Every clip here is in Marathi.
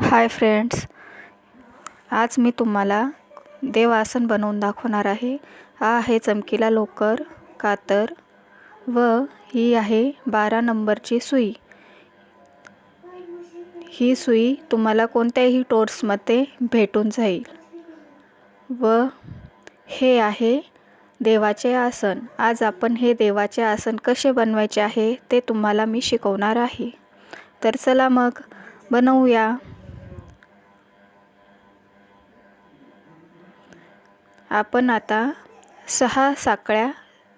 हाय फ्रेंड्स, आज मी तुम्हाला देवासन बनवून दाखवणार आहे। हा आहे चमकीला लोकर, कातर व ही आहे 12 नंबरची सुई। ही सुई तुम्हाला कोणत्याही टोर्समध्ये भेटून जाईल। व हे आहे देवाचे आसन। आज आपण हे देवाचे आसन कसे बनवायचे आहे ते तुम्हाला मी शिकवणार आहे। तर चला मग बनवूया। आपण आता 6 साकळ्या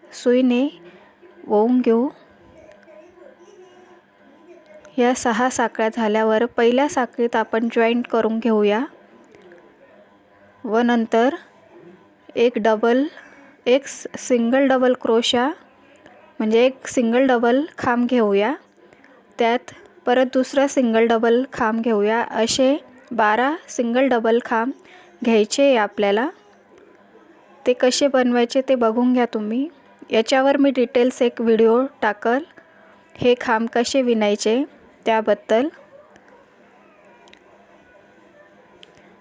सुईने ओवून घेऊ। या 6 साकळ्या झाल्यावर पहिल्या साखळीत आपण जॉईंट करून घेऊया व नंतर एक सिंगल डबल क्रोशा म्हणजे एक सिंगल डबल खांब घेऊया। त्यात परत दुसरा सिंगल डबल खांब घेऊया। असे 12 सिंगल डबल खांब घ्यायचे आपल्याला। ते कसे बनवायचे ते बघून घ्या तुम्ही। याच्यावर मी डिटेल्स एक व्हिडिओ टाकल, हे खांब कसे विणायचे त्याबद्दल।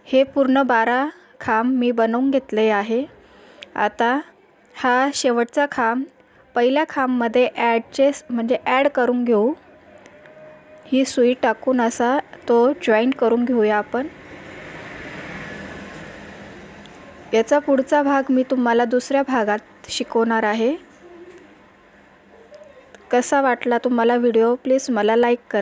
हे पूर्ण 12 खांब मी बनवून घेतले आहे। आता हा शेवटचा खांब पहिल्या खांबमध्ये ॲड करून घेऊ। ही सुई टाकून असा तो जॉईंट करून घेऊया आपण। याचा पुढचा भाग मी तुम्हाला दुसऱ्या भागात शिकवणार आहे। कसा वाटला तुम्हाला व्हिडिओ प्लीज मला लाईक करा।